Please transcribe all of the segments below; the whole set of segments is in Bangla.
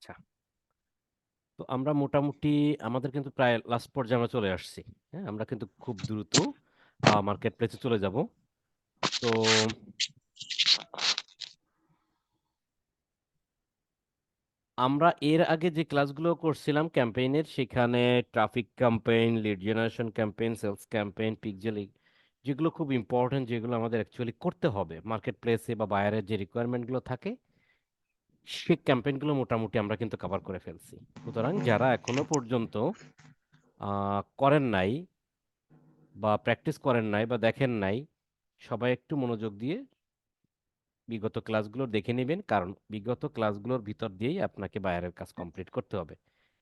আচ্ছা, তো আমরা মোটামুটি আমাদের কিন্তু প্রায় লাস্ট পর্যায়ে আমরা চলে আসছি। হ্যাঁ, আমরা কিন্তু খুব দ্রুত মার্কেট প্লেসে চলে যাব। তো আমরা এর আগে যে ক্লাসগুলো করছিলাম ক্যাম্পেইনের, সেখানে traffic campaign, lead generation campaign, sales campaign, pixel, যেগুলো খুব ইম্পর্টেন্ট, যেগুলো আমাদের অ্যাকচুয়ালি করতে হবে মার্কেট প্লেসে বা বায়ারের যে রিকোয়ারমেন্টগুলো থাকে, সেই ক্যাম্পেইনগুলো মোটামুটি আমরা কিন্তু কভার করে ফেলছি। সুতরাং যারা এখনো পর্যন্ত করেন নাই বা প্র্যাকটিস করেন নাই বা দেখেন নাই, সবাই একটু মনোযোগ দিয়ে বিগত ক্লাসগুলো দেখে নেবেন, কারণ বিগত ক্লাসগুলোর ভিতর দিয়েই আপনাকে বাইরের কাজ কমপ্লিট করতে হবে।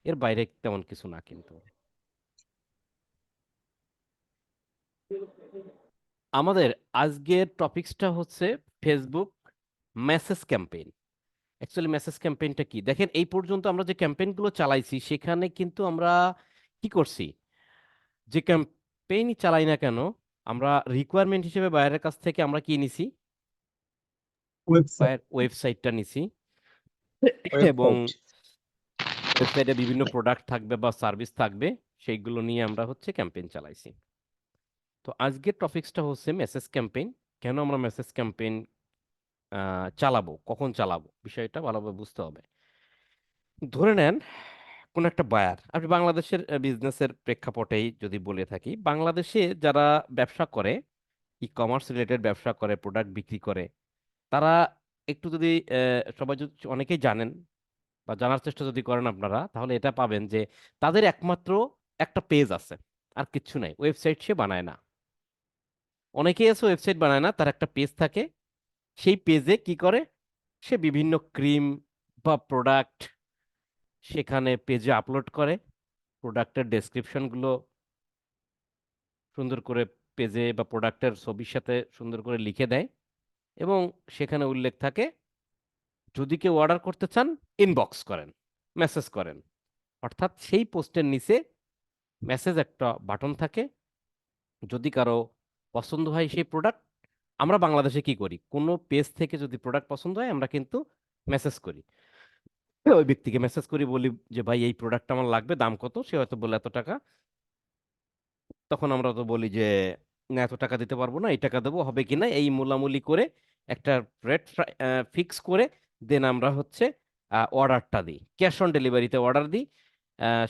এর বাইরে তেমন কিছু না কিন্তু। আমাদের আজকের টপিকসটা হচ্ছে Facebook message campaign. Actually message ক্যাম্পেইনটা কি দেখেন, এই পর্যন্ত আমরা যে ক্যাম্পেইনগুলো চালাইছি সেখানে কিন্তু আমরা কি করছি, যে ক্যাম্পেইনই চালাই না কেন, আমরা রিকোয়ারমেন্ট হিসেবে বাইরের কাছ থেকে আমরা কি নিছি, ওয়েবসাইট। ওয়েবসাইটটা নিছি, এবং ওয়েবসাইট। ওয়েবসাইটে বিভিন্ন প্রোডাক্ট থাকবে বা সার্ভিস থাকবে, সেইগুলো নিয়ে আমরা হচ্ছে ক্যাম্পেইন চালাইছি। তো আজকের টপিকসটা হচ্ছে মেসেজ ক্যাম্পেইন। কেন আমরা মেসেজ ক্যাম্পেইন চালাবো, কখন চালাবো, বিষয়টা ভালোভাবে বুঝতে হবে। ধরে নেন কোন একটা বায়ার, আপনি বাংলাদেশের বিজনেসের প্রেক্ষাপটেই যদি বলে থাকি, বাংলাদেশে যারা ব্যবসা করে, ই কমার্স রিলেটেড ব্যবসা করে, প্রোডাক্ট বিক্রি করে, তারা একটু যদি সবাই যদি অনেকেই জানেন বা জানার চেষ্টা যদি করেন আপনারা, তাহলে এটা পাবেন যে তাদের একমাত্র একটা পেজ আছে, আর কিচ্ছু নাই, ওয়েবসাইট সে বানায় না। অনেকেই আছে ওয়েবসাইট বানায় না, তার একটা পেজ থাকে, সেই পেজে কি করে, সে বিভিন্ন ক্রিম বা প্রোডাক্ট সেখানে পেজে আপলোড করে, প্রোডাক্টের ডেসক্রিপশনগুলো সুন্দর করে পেজে বা প্রোডাক্টের ছবির সাথে সুন্দর করে লিখে দেয়, এবং সেখানে উল্লেখ থাকে যদি কেউ অর্ডার করতে চান ইনবক্স করেন, মেসেজ করেন। অর্থাৎ সেই পোস্টের নিচে মেসেজ একটা বাটন থাকে, যদি কারো পছন্দ হয় সেই প্রোডাক্ট, আমরা বাংলাদেশে কি করি, কোনো পেজ থেকে যদি প্রোডাক্ট পছন্দ হয় আমরা কিন্তু মেসেজ করি, ওই ব্যক্তিকে মেসেজ করি, বলি যে ভাই এই প্রোডাক্ট আমার লাগবে, দাম কত, সে হয়তো বলে এত টাকা। তখন আমরা তো বলি যে না, এত টাকা দিতে পারবো না, এই টাকা দেবো, হবে কি না, এই মূলামূলি করে একটা রেট ফিক্স করে দেন আমরা হচ্ছে অর্ডারটা দিই, ক্যাশ অন ডেলিভারিতে অর্ডার দিই।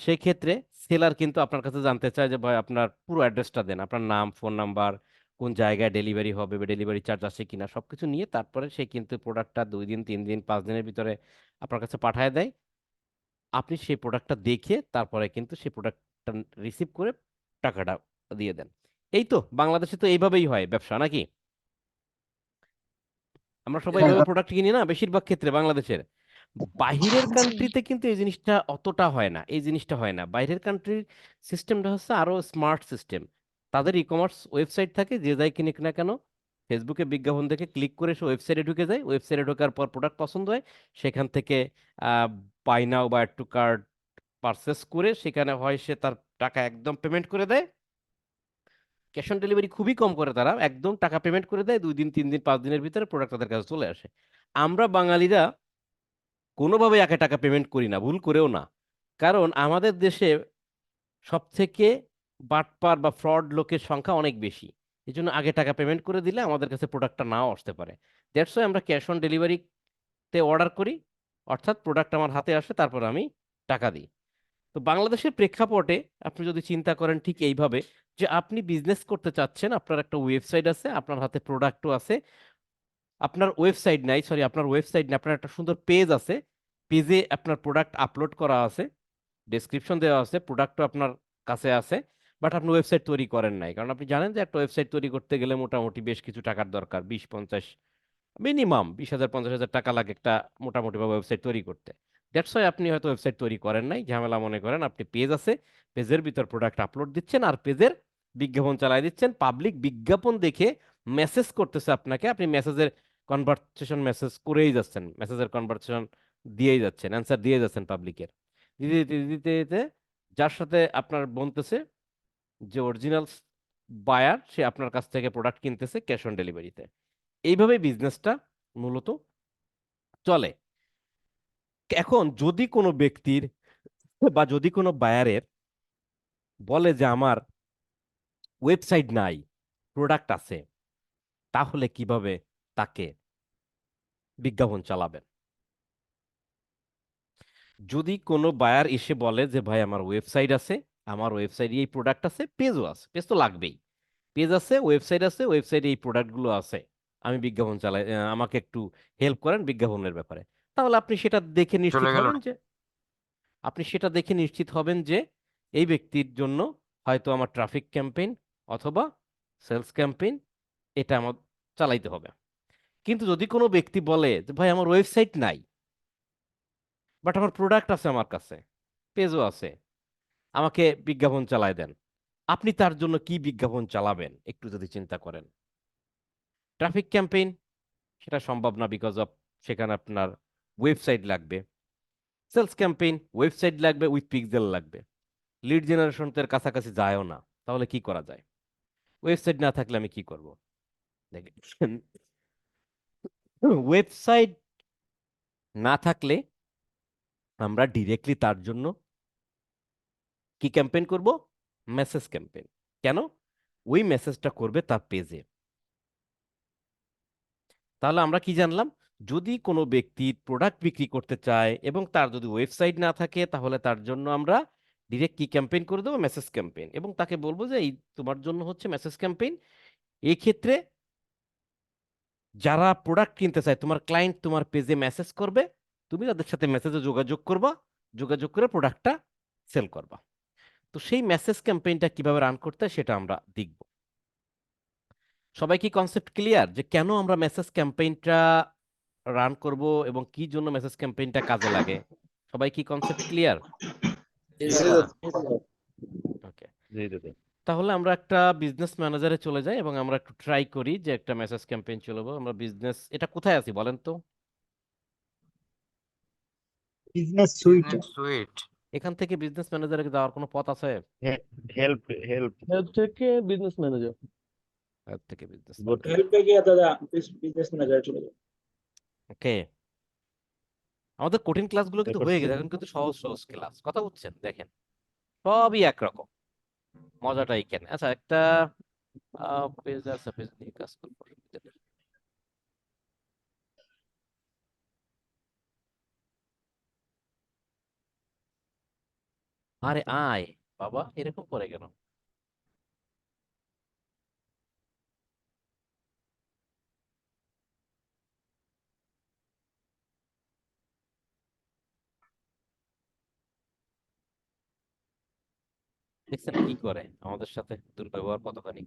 সেই ক্ষেত্রে সেলার কিন্তু আপনার কাছে জানতে চায় যে ভাই আপনার পুরো অ্যাড্রেসটা দেন, আপনার নাম, ফোন নাম্বার, কোন জায়গায় ডেলিভারি হবে বা ডেলিভারি চার্জ আছে কিনা, সবকিছু নিয়ে তারপরে সে কিন্তু প্রোডাক্টটা 2 দিন 3 দিন 5 দিনের ভিতরে আপনার কাছে পাঠায় দেয়। আপনি সেই প্রোডাক্টটা দেখে তারপরে কিন্তু সেই প্রোডাক্টটা রিসিভ করে টাকাটা দিয়ে দেন। এই তো বাংলাদেশে তো এইভাবেই হয় ব্যবসা নাকি? আমরা সবাই হ্যাঁ, এইভাবে প্রোডাক্ট কিনি না বেশিরভাগ ক্ষেত্রে বাংলাদেশের। বাহিরের কান্ট্রিতে কিন্তু এই জিনিসটা অতটা হয় না, এই জিনিসটা হয় না। বাইরের কান্ট্রির সিস্টেমটা হচ্ছে আরো স্মার্ট সিস্টেম। তাদের ই কমার্স ওয়েবসাইট থাকে, যে যাই কিনুক না কেন ফেসবুকে বিজ্ঞাপন দেখে ক্লিক করে সে ওয়েবসাইটে ঢুকে যায়, ওয়েবসাইটে ঢোকার পর প্রোডাক্ট পছন্দ হয়, সেখান থেকে বাই নাও বা অ্যাড টু কার্ট পারচেস করে সেখানে হয় সে তার টাকা একদম পেমেন্ট করে দেয়। ক্যাশ অন ডেলিভারি খুবই কম করে, তারা একদম টাকা পেমেন্ট করে দেয়, 2 দিন 3 দিন 5 দিনের ভিতরে প্রোডাক্ট তাদের কাছে চলে আসে। আমরা বাঙালিরা কোনোভাবে একে টাকা পেমেন্ট করি না, ভুল করেও না। কারণ আমাদের দেশে সব থেকে বাটপার বা ফ্রড লোকের সংখ্যা অনেক বেশি। এই জন্য আগে টাকা পেমেন্ট করে দিলে আমাদের কাছে প্রোডাক্টটা নাও আসতে পারে। দ্যাটস ওয়াই আমরা ক্যাশ অন ডেলিভারিতে অর্ডার করি, অর্থাৎ প্রোডাক্ট আমার হাতে আসে, তারপর আমি টাকা দিই। তো বাংলাদেশের প্রেক্ষাপটে আপনি যদি চিন্তা করেন ঠিক এইভাবে, যে আপনি বিজনেস করতে চাচ্ছেন, আপনার একটা ওয়েবসাইট আছে, আপনার হাতে প্রোডাক্টও আছে, আপনার ওয়েবসাইট নাই, সরি আপনার ওয়েবসাইট না, আপনার একটা সুন্দর পেজ আছে, পেজে আপনার প্রোডাক্ট আপলোড করা আছে, ডেসক্রিপশন দেওয়া আছে, প্রোডাক্টও আপনার কাছে আছে, বাট আপনি ওয়েবসাইট তৈরি করেন নাই। কারণ আপনি জানেন যে একটা ওয়েবসাইট তৈরি করতে গেলে মোটামুটি বেশ কিছু টাকার দরকার, 20-50, মিনিমাম 20,000-50,000 টাকা লাগে একটা মোটামুটি ভাবে ওয়েবসাইট তৈরি করতে। দ্যাটস ওয়াই আপনি হয়তো ওয়েবসাইট তৈরি করেন নাই, ঝামেলা মনে করেন, আপনি পেজ আছে, পেজের ভিতর প্রোডাক্ট আপলোড দিচ্ছেন আর পেজের বিজ্ঞাপন চালাই দিচ্ছেন, পাবলিক বিজ্ঞাপন দেখে মেসেজ করতেছে আপনাকে, আপনি মেসেজের কনভারসেশন মেসেজ করেই যাচ্ছেন, মেসেজের কনভারসেশন দিয়েই যাচ্ছেন, অ্যান্সার দিয়ে যাচ্ছেন পাবলিকের, দিতে দিতে দিতে দিতে যার সাথে আপনার বলতেছে যে অরিজিনাল বায়ার, সে আপনার কাছ থেকে প্রোডাক্ট কিনতেছে ক্যাশ অন ডেলিভারিতে। এইভাবে বিজনেসটা মূলত চলে। এখন যদি কোনো ব্যক্তির বা যদি কোনো বায়ারের বলে যে আমার ওয়েবসাইট নাই, প্রোডাক্ট আছে, তাহলে কিভাবে তাকে বিজ্ঞাপন চালাবেন? যদি কোনো বায়ার এসে বলে যে ভাই আমার ওয়েবসাইট আছে, আমার ওয়েবসাইটে এই প্রোডাক্ট আছে, পেজও আছে, পেজ তো লাগবেই, পেজ আছে, ওয়েবসাইটে এই প্রোডাক্টগুলো আছে, আমি বিজ্ঞাপন চালাই, আমাকে একটু হেল্প করেন বিজ্ঞাপনের ব্যাপারে, তাহলে চলে গেল না। আপনি সেটা দেখে নিশ্চিত হবেন যে এই ব্যক্তির জন্য হয়তো আমার ট্রাফিক ক্যাম্পেইন অথবা সেলস ক্যাম্পেইন এটা আমার চালাইতে হবে। কিন্তু যদি কোনো ব্যক্তি বলে যে ভাই আমার ওয়েবসাইট নাই, বাট আমার প্রোডাক্ট আছে, আমার কাছে পেজও আছে, আমাকে বিজ্ঞাপন চালায় দেন, আপনি তার জন্য কি বিজ্ঞাপন চালাবেন একটু যদি চিন্তা করেন। ট্রাফিক ক্যাম্পেইন সেটা সম্ভব না, বিকজ অফ সেখানে আপনার ওয়েবসাইট লাগবে। সেলস ক্যাম্পেইন ওয়েবসাইট লাগবে, উইথ পিক্সেল লাগবে, লিড জেনারেশন তো এর কাছাকাছি যায়ও না, তাহলে কি করা যায়? ওয়েবসাইট না থাকলে আমি কি করব? দেখেন, ওয়েবসাইট না থাকলে আমরা ডিরেক্টলি তার জন্য কি ক্যাম্পেইন করব? Message campaign. কেন? ওই মেসেজটা করবে তার পেজে। তাহলে আমরা কি জানলাম? যদি কোনো ব্যক্তি প্রোডাক্ট বিক্রি করতে চায় এবং তার যদি ওয়েবসাইট না থাকে, তাহলে তার জন্য আমরা ডিরেক্ট কি ক্যাম্পেইন করে দেবো? Message campaign. এবং তাকে বলবো যে এই তোমার জন্য হচ্ছে মেসেজ ক্যাম্পেইন। এই ক্ষেত্রে যারা প্রোডাক্ট কিনতে চায়, তোমার ক্লায়েন্ট তোমার পেজে মেসেজ করবে, তুমি তাদের সাথে মেসেজে যোগাযোগ করবা, যোগাযোগ করে প্রোডাক্টটা সেল করবা। তো সেই মেসেজ ক্যাম্পেইনটা কিভাবে রান করতে হয় সেটা আমরা দেখব। সবাই কি কনসেপ্ট ক্লিয়ার যে কেন আমরা মেসেজ ক্যাম্পেইনটা রান করব এবং কি জন্য মেসেজ ক্যাম্পেইনটা কাজে লাগে? সবাই কি কনসেপ্ট ক্লিয়ার? জি জি দাদা। দাদা। ওকে, জি দাদা। তাহলে আমরা একটা বিজনেস ম্যানেজারে চলে যাই এবং আমরা একটু ট্রাই করি যে একটা মেসেজ ক্যাম্পেইন চলবো। আমরা বিজনেস, এটা কোথায় আছি বলেন তো? Business suite. Business suite. এখান থেকে বিজনেস ম্যানেজারে যাওয়ার কোনো পথ আছে? হেল্প হেল্প হেল্প থেকে বিজনেস ম্যানেজার। Web থেকে বিজনেস গুড। ম্যানেজার। হেল্পে গিয়ে দাদা বিজনেস ম্যানেজার চলে যাবে। ওকে, আমাদের কঠিন ক্লাসগুলো কিন্তু হয়ে গেছে, এখন কিন্তু সহজ সহজ ক্লাস, কথা বুঝছেন? দেখেন, সবই একরকম, মজাটা এইখানে। আচ্ছা, একটা পেজ আছে, পেজ নিয়ে কাজ করবো। আরে আয় বাবা, এরকম করে কেন? দেখছেন কি করে আমাদের সাথে দুর্ব্যবহার কতখানি?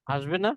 আসবে না?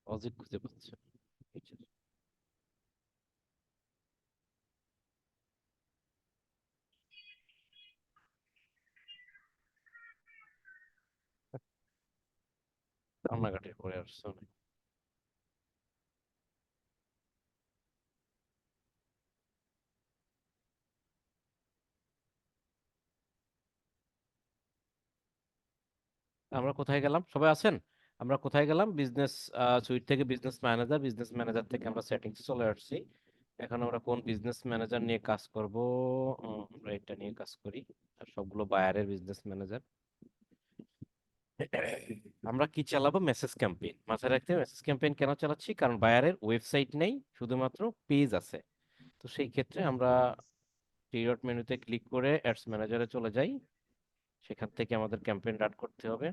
লজিক খুঁজে পাচ্ছে না। রান্নাঘাটে পড়ে আসছে অনেক। আমরা কোথায় গেলাম, সবাই আছেন? আমরা কোথায় গেলাম? বিজনেস সুইট থেকে বিজনেস ম্যানেজার, বিজনেস ম্যানেজার থেকে আমরা সেটিংস চলে আসছি। এখন আমরা কোন বিজনেস ম্যানেজার নিয়ে কাজ করব? আমরা এটা নিয়ে কাজ করি। আর সবগুলো বায়ারের বিজনেস ম্যানেজার। আমরা কি চালাবো? Message campaign. মাথায় রাখতে হবে মেসেজ ক্যাম্পেইন কেন চালাচ্ছি, কারণ বায়ারের ওয়েবসাইট নেই, শুধুমাত্র পেজ আছে। তো সেই ক্ষেত্রে আমরা থ্রি ডট মেনুতে ক্লিক করে অ্যাডস ম্যানেজারে চলে যাই। সেখান থেকে আমাদের ক্যাম্পেইন রান করতে হবে।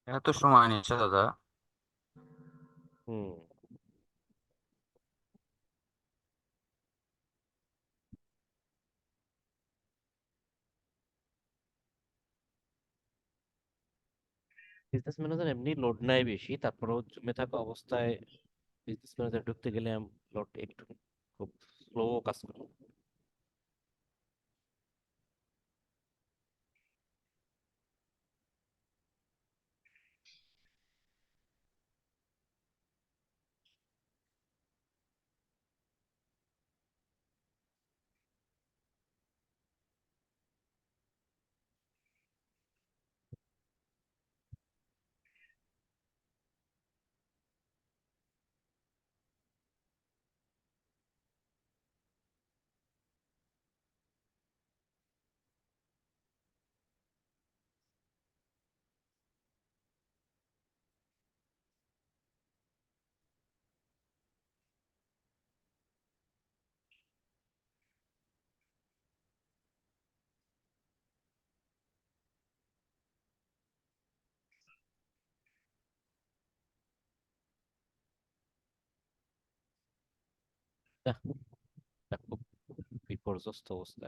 এত সময় নিচ্ছে দাদা? হুম। বিজনেস ম্যানেজার এমনি লোড নেয় বেশি, তারপরেও জমে থাকা অবস্থায় বিজনেস ম্যানেজার ঢুকতে গেলে লোড একটু খুব স্লো কাজ করে। আহ, এটা খুব বিপর্যস্ত অবস্থা।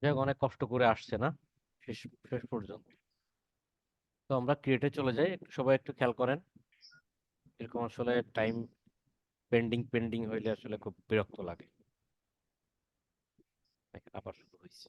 যাই হোক, অনেক কষ্ট করে আসছে না শেষ শেষ পর্যন্ত। তো আমরা ক্রিয়েটে চলে যাই, একটু সবাই একটু খেয়াল করেন। এরকম আসলে টাইম পেন্ডিং পেন্ডিং হইলে আসলে খুব বিরক্ত লাগে। দেখেন আবার শুরু হয়েছে।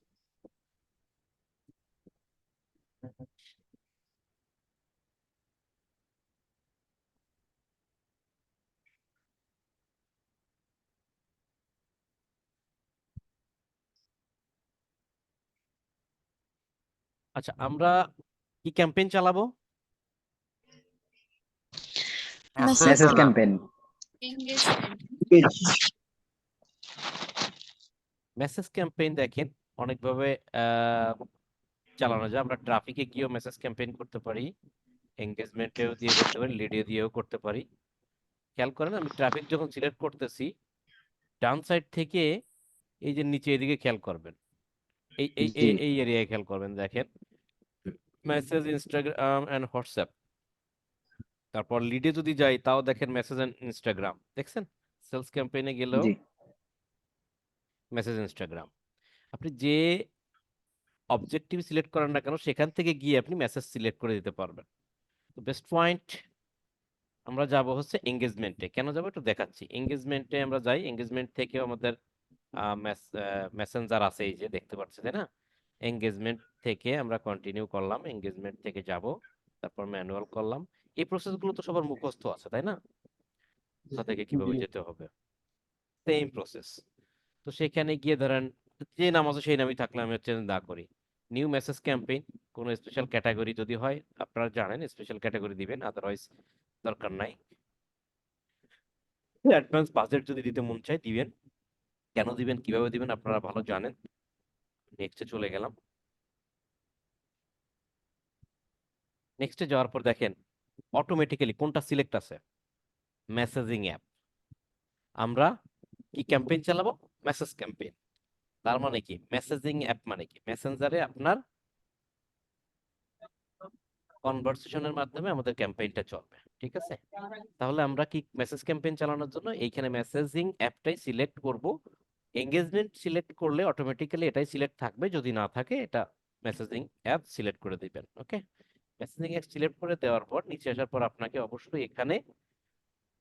আচ্ছা, আমরা কি ক্যাম্পেইন চালাবো? মেসেজ মেসেজ দাদা। ক্যাম্পেইন। Page. মেসেজ ক্যাম্পেইন দেখেন অনেকভাবে চালানো যায়। আমরা ট্রাফিকে গিয়েও মেসেজ ক্যাম্পেইন করতে পারি, এঙ্গেজমেন্টেও দিয়ে করতে পারি, লিডে দিয়েও করতে পারি। খেয়াল করেন আমি ট্রাফিক যখন সিলেক্ট করতেছি, ডান সাইড থেকে এই যে নিচে এদিকে খেয়াল করবেন, এই এই জি। এই এই এরিয়ায় খেয়াল করবেন, দেখেন মেসেজ, ইনস্টাগ্রাম এন্ড হোয়াটসঅ্যাপ। তারপর লিডে যদি যাই তাও দেখেন মেসেজ এন্ড ইনস্টাগ্রাম, দেখছেন? সেলস ক্যাম্পেইনে গেলেও জি। Message, Instagram. আপনি যে অবজেক্টিভ সিলেক্ট করেন না কেন সেখান থেকে গিয়ে আপনি মেসেজ সিলেক্ট করে দিতে পারবেন। তো বেস্ট পয়েন্ট আমরা যাব হচ্ছে এঙ্গেজমেন্টে। কেন যাবো একটু দেখাচ্ছি। এঙ্গেজমেন্টে আমরা যাই, এঙ্গেজমেন্ট থেকেও আমাদের মেসেঞ্জার আছে, এই যে দেখতে পাচ্ছি তাই না? এঙ্গেজমেন্ট থেকে আমরা কন্টিনিউ করলাম, এঙ্গেজমেন্ট থেকে যাব, তারপর ম্যানুয়াল করলাম। এই প্রসেসগুলো তো সবার মুখস্থ আছে তাই না? কোথা থেকে কিভাবে জি। যেতে হবে, সেম প্রসেস। তো সেখানে গিয়ে ধরেন যে নাম আছে সেই নামই থাকলে আমি হচ্ছে না করি নিউ মেসেজ ক্যাম্পেইন। কোনো স্পেশাল ক্যাটাগরি যদি হয় আপনারা জানেন স্পেশাল ক্যাটাগরি দিবেন, আদারওয়াইজ দরকার নাই। অ্যাডভান্স বাজেট যদি দিতে মন চায় দিবেন, কেন দিবেন কিভাবে দিবেন আপনারা ভালো জানেন। নেক্সটে চলে গেলাম। নেক্সটে যাওয়ার পর দেখেন অটোমেটিক্যালি কোনটা সিলেক্ট আছে, মেসেজিং অ্যাপ। আমরা কি ক্যাম্পেইন চালাবো? Message campaign. তার মানে কি মেসেজিং অ্যাপ মানে কি মেসেঞ্জারে আপনার কনভারসেশনের মাধ্যমে আমাদের ক্যাম্পেইনটা চলবে, ঠিক আছে? তাহলে আমরা কি মেসেজ ক্যাম্পেইন চালানোর জন্য এইখানে মেসেজিং অ্যাপটাই সিলেক্ট করব। এঙ্গেজমেন্ট সিলেক্ট করলে অটোমেটিক্যালি এটাই সিলেক্ট থাকবে, যদি না থাকে এটা মেসেজিং অ্যাপ সিলেক্ট করে দিবেন। ওকে, মেসেজিং অ্যাপ সিলেক্ট করে দেওয়ার পর নিচে আসার পর আপনাকে অবশ্যই এখানে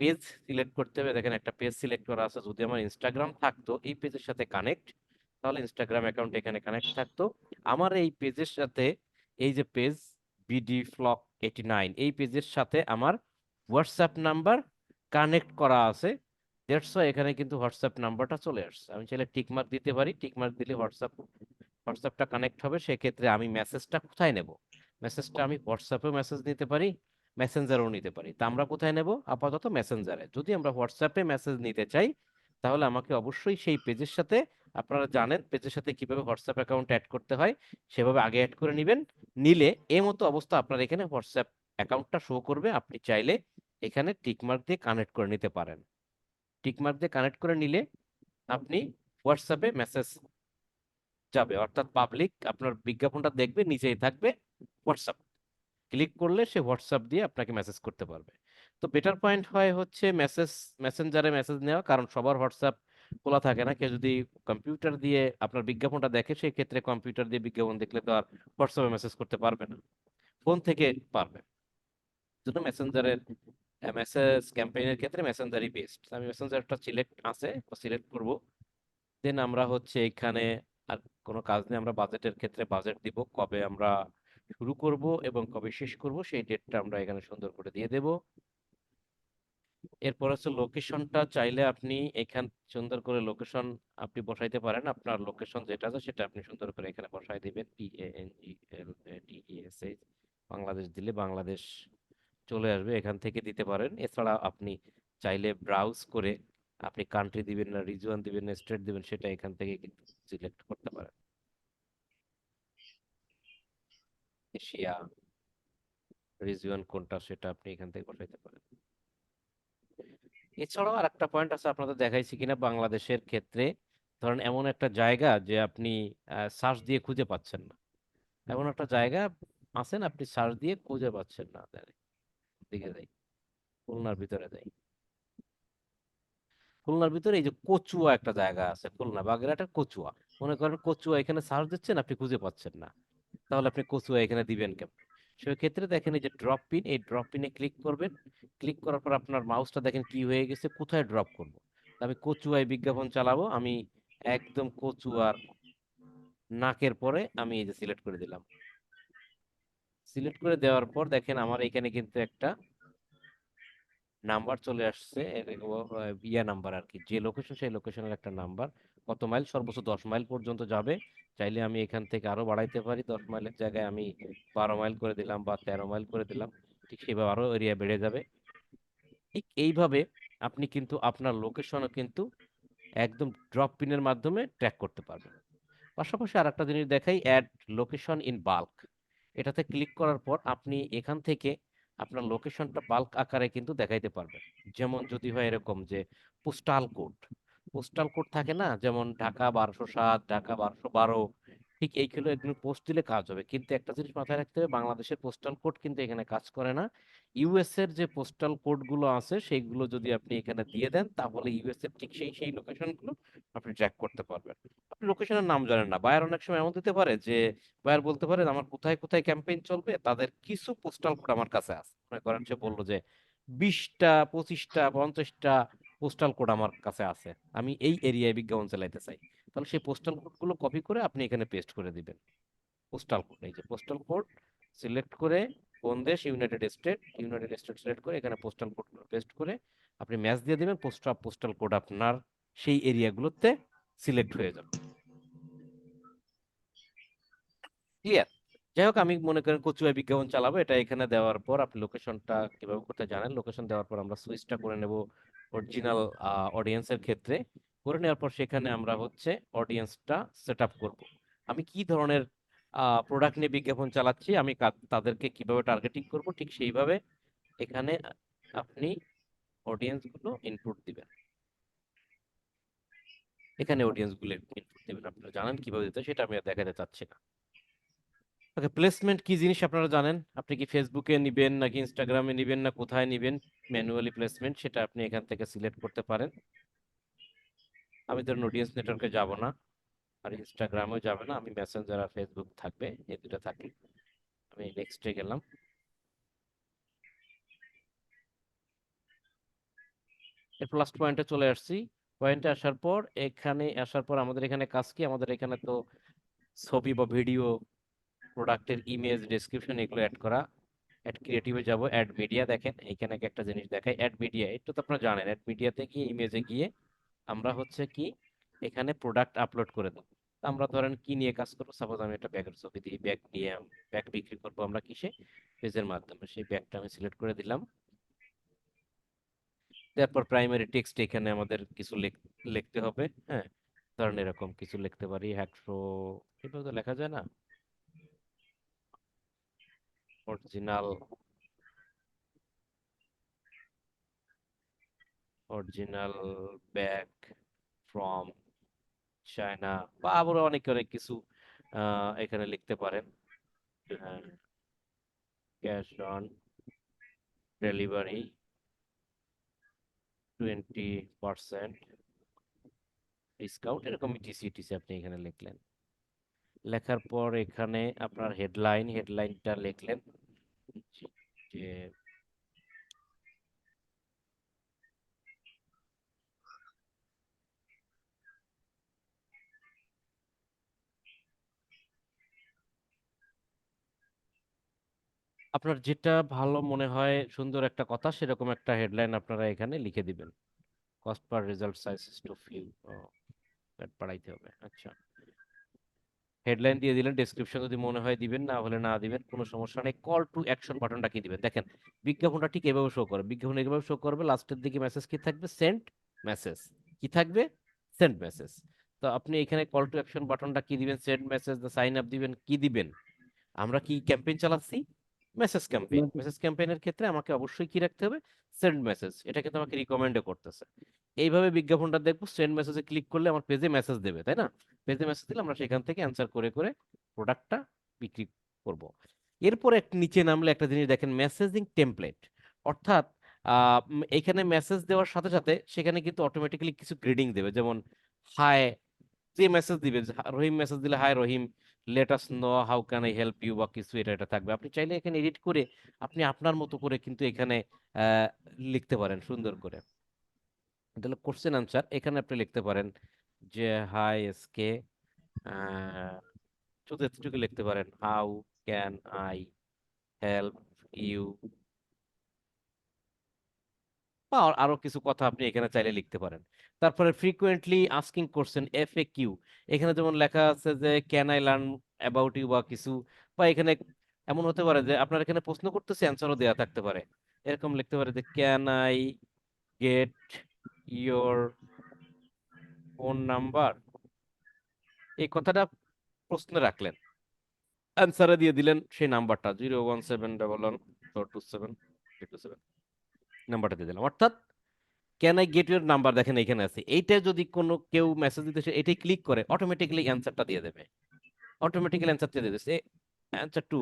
পেজ সিলেক্ট করতে হবে। দেখেন একটা পেজ সিলেক্ট করা আছে। যদি আমার ইনস্টাগ্রাম থাকতো এই পেজের সাথে কানেক্ট, তাহলে ইনস্টাগ্রাম অ্যাকাউন্ট এখানে কানেক্ট থাকতো। আমার এই পেজের সাথে এই যে পেজ বিডি ফ্লক 89 এই পেজের সাথে আমার হোয়াটসঅ্যাপ নাম্বার কানেক্ট করা আছে। দ্যাটস ওয়াই এখানে কিন্তু হোয়াটসঅ্যাপ নাম্বারটা চলে আসছে। আমি চাইলে টিকমার্ক দিতে পারি, টিকমার্ক দিলে হোয়াটসঅ্যাপটা কানেক্ট হবে। সেক্ষেত্রে আমি মেসেজটা কোথায় নেব? মেসেজটা আমি হোয়াটসঅ্যাপেও মেসেজ নিতে পারি, মেসেঞ্জারও নিতে পারি। তা আমরা কোথায় নেব? আপাতত মেসেঞ্জারে। যদি আমরা হোয়াটসঅ্যাপে মেসেজ নিতে চাই তাহলে আমাকে অবশ্যই সেই পেজের সাথে, আপনারা জানেন পেজের সাথে কিভাবে হোয়াটসঅ্যাপ অ্যাকাউন্ট অ্যাড করতে হয়, সেভাবে আগে অ্যাড করে নেবেন। নিলে এই মতো অবস্থা আপনার এখানে হোয়াটসঅ্যাপ অ্যাকাউন্টটা শো করবে। আপনি চাইলে এখানে টিকমার্ক দিয়ে কানেক্ট করে নিতে পারেন। টিকমার্ক দিয়ে কানেক্ট করে নিলে আপনি হোয়াটসঅ্যাপে মেসেজ যাবে, অর্থাৎ পাবলিক আপনার বিজ্ঞাপনটা দেখবে, নিচেই থাকবে হোয়াটসঅ্যাপ। ক্লিক করলে সে হোয়াটসঅ্যাপ দিয়ে আপনাকে মেসেজ করতে পারবে। তো বেটার পয়েন্ট হয় হচ্ছে মেসেঞ্জারে মেসেজ নেওয়া, কারণ সবার হোয়াটসঅ্যাপ খোলা থাকে না। কেউ যদি কম্পিউটার দিয়ে আপনার বিজ্ঞাপনটা দেখে সেই ক্ষেত্রে কম্পিউটার দিয়ে বিজ্ঞাপন দেখলে তো আর হোয়াটসঅ্যাপে মেসেজ করতে পারবে না, ফোন থেকে পারবে। জন্য মেসেঞ্জারের মেসেজ ক্যাম্পেইনের ক্ষেত্রে মেসেঞ্জারই বেস্ট। আমি মেসেঞ্জারটা সিলেক্ট আছে সিলেক্ট করব। দেন আমরা হচ্ছে এখানে আর কোনো কাজ নেই, আমরা বাজেটের ক্ষেত্রে বাজেট দিব, কবে আমরা শুরু করব এবং কবে শেষ করব সেই ডেটটা আমরা এখানে সুন্দর করে দিয়ে দেব। এরপর হচ্ছে লোকেশনটা, চাইলে আপনি এখান সুন্দর করে লোকেশন আপনি বসাইতে পারেন। আপনার লোকেশন যেটা আছে সেটা আপনি সুন্দর করে এখানে বসাই দিবেন, PANGLADES, বাংলাদেশ দিলে বাংলাদেশ চলে আসবে, এখান থেকে দিতে পারেন। এছাড়া আপনি চাইলে ব্রাউজ করে আপনি কান্ট্রি দিবেন না রিজিয়ন দিবেন না স্টেট দিবেন সেটা এখান থেকে কিন্তু সিলেক্ট করতে পারেন। এশিয়া রিজিয়ন কোনটা সেটা আপনি এখান থেকে বসাইতে পারেন। এছাড়াও আর একটা পয়েন্ট আছে, আপনাদের দেখাইছি কিনা বাংলাদেশের ক্ষেত্রে, ধরেন এমন একটা জায়গা যে আপনি সার্চ দিয়ে খুঁজে পাচ্ছেন না, এমন একটা জায়গা আছেন আপনি সার্চ দিয়ে খুঁজে পাচ্ছেন না। দিকে যাই, খুলনার ভিতরে যাই। খুলনার ভিতরে এই যে কচুয়া একটা জায়গা আছে, খুলনা বাগেরহাটের কচুয়া। মনে করেন কচুয়া এখানে সার্চ দিচ্ছেন আপনি খুঁজে পাচ্ছেন না, তাহলে আপনি কচুয়া এখানে দিবেন কেমন? সেক্ষেত্রে দেখেন এই যে ড্রপ পিন, এই ড্রপ পিনে ক্লিক করবেন। ক্লিক করার পর আপনার মাউসটা দেখেন কি হয়ে গেছে, কোথায় ড্রপ করব। আমি কচুয়ায় বিজ্ঞাপন চালাবো, আমি একদম কচুয়ার নাকের পরে আমি এই যে সিলেক্ট করে দিলাম। সিলেক্ট করে দেওয়ার পর দেখেন আমার এখানে কিন্তু একটা নাম্বার চলে আসছে, ইয়া নাম্বার আর কি, যে লোকেশন সেই লোকেশনের একটা নাম্বার। কত মাইল, সর্বোচ্চ 10 মাইল পর্যন্ত যাবে। চাইলে আমি এখান থেকে আরো বাড়াইতে পারি, 10 মাইলের জায়গায় আমি 12 মাইল করে দিলাম বা 13 মাইল করে দিলাম। ঠিক সেভাবে আরো এরিয়া বেড়ে যাবে। ঠিক এইভাবে আপনি কিন্তু আপনার লোকেশনও কিন্তু একদম ড্রপ পিনের মাধ্যমে ট্র্যাক করতে পারবেন। পাশাপাশি আর একটা জিনিস দেখাই, অ্যাড লোকেশন ইন বাল্ক। এটাতে ক্লিক করার পর আপনি এখান থেকে আপনার লোকেশনটা বাল্ক আকারে কিন্তু দেখাইতে পারবেন। যেমন যদি হয় এরকম যে পোস্টাল কোড, পোস্টাল কোড থাকে না, যেমন ঢাকা 1207, ঢাকা 1212, ঠিক এইগুলো এগুলো পোস্ট দিলে কাজ হবে। কিন্তু একটা জিনিস মাথায় রাখতে হবে, বাংলাদেশের পোস্টাল কোড কিন্তু এখানে কাজ করে না। ইউএস এর যে পোস্টাল কোড গুলো আছে সেইগুলো যদি আপনি এখানে দিয়ে দেন, তাহলে ইউএস এর ঠিক সেই সেই লোকেশন গুলো আপনি ট্র্যাক করতে পারবেন। আপনি লোকেশনের নাম জানেন না, বায়ার অনেক সময় এমন দিতে পারে যে বায়ার বলতে পারে আমার কোথায় কোথায় ক্যাম্পেইন চলবে, তাদের কিছু পোস্টাল কোড আমার কাছে আছে। মনে করেন সে বললো যে 20টা 25টা 50টা পোস্টাল কোড আমার কাছে আছে, আমি এই এরিয়ায় বিজ্ঞাপন চালাইতে চাই। তাহলে সেই পোস্টাল কোড গুলো কপি করে আপনি এখানে পেস্ট করে দিবেন। পোস্টাল কোড, এই যে পোস্টাল কোড সিলেক্ট করে, কোন দেশ, United state, United state select করে এখানে পোস্টাল কোড পেস্ট করে আপনি ম্যাচ দিয়ে দিবেন। পোস্টাল কোড আপনার সেই এরিয়াগুলোতে সিলেক্ট হয়ে যাবে। ক্লিয়ার? যাই হোক, আমি মনে করেন কচুয়ায় বিজ্ঞাপন চালাবো, এটা এখানে দেওয়ার পর আপনি লোকেশনটা কিভাবে করতে জানেন। লোকেশন দেওয়ার পর আমরা সুইচটা করে নেব অরিজিনাল অডিয়েন্সের ক্ষেত্রে। করে নেওয়ার পর সেখানে আমরা হচ্ছে অডিয়েন্সটা সেট আপ করবো। আমি কি ধরনের প্রোডাক্ট নিয়ে বিজ্ঞাপন চালাচ্ছি, আমি তাদেরকে কিভাবে টার্গেটিং করব, ঠিক সেইভাবে এখানে আপনি অডিয়েন্স গুলো ইনপুট দিবেন। এখানে অডিয়েন্স গুলো ইনপুট দিবেন, আপনারা জানেন কিভাবে দিতে হয়, সেটা আমি আর দেখাতে চাচ্ছি না। ওকে, প্লেসমেন্ট কি জিনিস আপনারা জানেন। আপনি কি ফেসবুকে নিবেন নাকি ইনস্টাগ্রামে নিবেন না কোথায় নিবেন, ম্যানুয়ালি প্লেসমেন্ট সেটা আপনি এখান থেকে সিলেক্ট করতে পারেন। আমি ধরুন অডিয়েন্স নেটওয়ার্কে যাব না, আর ইনস্টাগ্রামেও যাবে না, আমি মেসেঞ্জার আর ফেসবুক থাকবে, এই দুটো থাকবে। আমি নেক্সটে গেলাম। এরপর লাস্ট পয়েন্টে চলে আসছি। পয়েন্টে আসার পর, এখানে আসার পর আমাদের এখানে কাজ কি, আমাদের এখানে তো ছবি বা ভিডিও, প্রোডাক্টের ইমেজ, ডেসক্রিপশন এগুলো অ্যাড করা। অ্যাড ক্রিয়েটিভে যাব, অ্যাড মিডিয়া, দেখেন এখানে একটা জিনিস দেখায় অ্যাড মিডিয়া, একটু তো আপনারা জানেন। অ্যাড মিডিয়াতে গিয়ে ইমেজে গিয়ে আমরা হচ্ছে কি এখানে প্রোডাক্ট আপলোড করে দেবো। আমরা ধরেন কি নিয়ে কাজ করবো, সাপোজ আমি একটা ব্যাগের ছবি দিই, ব্যাগ নিয়ে ব্যাগ বিক্রি করবো আমরা কিসে, পেজের মাধ্যমে। সেই ব্যাগটা আমি সিলেক্ট করে দিলাম। তারপর প্রাইমারি টেক্সট এখানে আমাদের কিছু লিখতে হবে। হ্যাঁ, ধরেন এরকম কিছু লিখতে পারি, হ্যাট্রো, এভাবে তো লেখা যায় না, original, original bag from China, বা আবারও অনেক অনেক কিছু এখানে লিখতে পারেন। ক্যাশ অন ডেলিভারি 20% ডিসকাউন্ট, এরকম টিসি টিসি আপনি এখানে লিখলেন। লেখার পর এখানে আপনার হেডলাইনটা লিখলেন যে আপনার যেটা ভালো মনে হয়, সুন্দর একটা কথা, সেরকম একটা হেডলাইন আপনারা এখানে লিখে দিবেন। Cost per result size too few, বাড়াইতে হবে। আচ্ছা, হেডলাইন দিয়ে দিলেন, ডেসক্রিপশন যদি মনে হয় দিবেন, না হলে না দিবেন, কোনো সমস্যা নেই। কল টু অ্যাকশন বাটনটা কি দিবেন, দেখেন বিজ্ঞাপনটা ঠিক এভাবে শো করে, বিজ্ঞাপন এভাবে শো করবে। লাস্টের দিকে মেসেজ কি থাকবে, সেন্ড মেসেজ, কি থাকবে, সেন্ড মেসেজ। তো আপনি এখানে কল টু অ্যাকশন বাটনটা কি দিবেন, সেন্ড মেসেজ, সাইন আপ দিবেন, কি দিবেন। আমরা কি ক্যাম্পেইন চালাচ্ছি, মেসেজ ক্যাম্পেইন। মেসেজ ক্যাম্পেইনের ক্ষেত্রে আমাকে অবশ্যই কি রাখতে হবে, সেন্ড মেসেজ। এটা কিন্তু আমাকে রিকমেন্ডও করতেছে। এইভাবে বিজ্ঞাপনটা দেখবো, সেন্ড মেসেজে ক্লিক করলে আমার পেজে মেসেজ দেবে, তাই না। পেজে মেসেজ দিলে আমরা সেখান থেকে অ্যান্সার করে করে প্রোডাক্টটা বিক্রি করব। এরপরে নিচে নামলে একটা জিনিস দেখেন, মেসেজিং টেমপ্লেট। অর্থাৎ এখানে মেসেজ দেওয়ার সাথে সাথে সেখানে কিন্তু অটোমেটিক্যালি কিছু গ্রেডিং দেবে। যেমন হাই, যে মেসেজ দিবে, রহিম মেসেজ দিলে hi Rahim, let us know how can I help you বা কিছু এটা থাকবে। আপনি চাইলে এখানে এডিট করে আপনি আপনার মতো করে কিন্তু এখানে লিখতে পারেন সুন্দর করে। তাহলে কোশ্চেন আনসার এখানে আপনি লিখতে পারেন যে হাই এসকে, শুধু এতটুকু লিখতে পারেন how can I help you, বা আরো কিছু কথা আপনি এখানে চাইলে লিখতে পারেন। তারপরে ফ্রিকুয়েন্টলি আস্কিং কোশ্চেন FAQ, এখানে যেমন লেখা আছে যে can I learn about you বা কিছু, বা এখানে এমন হতে পারে যে আপনার এখানে প্রশ্ন করতেছে অ্যান্সারও দেওয়া থাকতে পারে। এরকম লিখতে পারে যে can I get your phone number, এই কথাটা প্রশ্নে রাখলেন, অ্যান্সারে দিয়ে দিলেন সেই নাম্বারটা 01711427327 নাম্বারটা দিয়ে দিলাম। অর্থাৎ can I get your number, দেখেন এখানে আছে, এইটা যদি কোনো কেউ মেসেজ দিতে চায়, এটাই ক্লিক করে অটোমেটিক্যালি অ্যান্সারটা দিয়ে দেবে, অটোমেটিক্যালি অ্যান্সারটা দিয়ে দেবে। Answer two,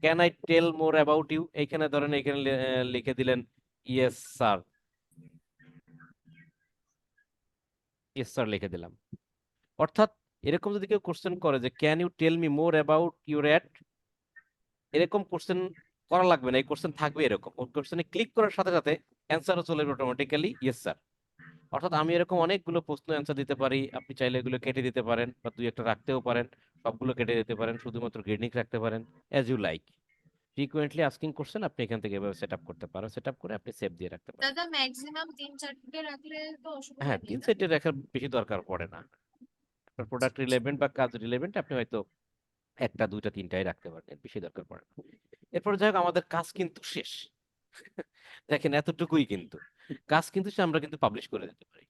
can I tell more about you, এইখানে ধরেন এখানে লিখে দিলেন ইয়েস স্যার, ইয়েস স্যার লিখে দিলাম। অর্থাৎ এরকম যদি কেউ কোশ্চেন করে যে can you tell me more about your ad, এরকম কোশ্চেন করা লাগবে না, এই কোশ্চেন থাকবে এরকম, ওই কোশ্চেনে ক্লিক করার সাথে সাথে অ্যান্সারও চলে যাবে অটোমেটিক্যালি ইয়েস স্যার। অর্থাৎ আমি এরকম অনেকগুলো প্রশ্ন অ্যান্সার দিতে পারি, আপনি চাইলে এগুলো কেটে দিতে পারেন বা দুই একটা রাখতেও পারেন, সবগুলো কেটে দিতে পারেন, শুধুমাত্র গ্রেডিং রাখতে পারেন, as you like. Frequently asking question আপনি এখান থেকে এভাবে সেট আপ করতে পারেন, সেট আপ করে আপনি সেভ দিয়ে রাখতে পারেন। দাদা ম্যাক্সিমাম 3-4টে রাখলে তো অসুবিধা হ্যাঁ, নেই 3 না? সেটের রাখার বেশি দরকার পড়ে না। আপনার প্রোডাক্ট রিলেভেন্ট বা কাজ রিলেভেন্ট আপনি হয়তো একটা দুইটা তিনটাই রাখতে পারেন, এর বেশি দরকার পড়ে না। এরপরে যাই হোক, আমাদের কাজ কিন্তু শেষ। দেখেন এতটুকুই কিন্তু কাজ কিন্তু শেষ, আমরা কিন্তু পাবলিশ করে দিতে পারি।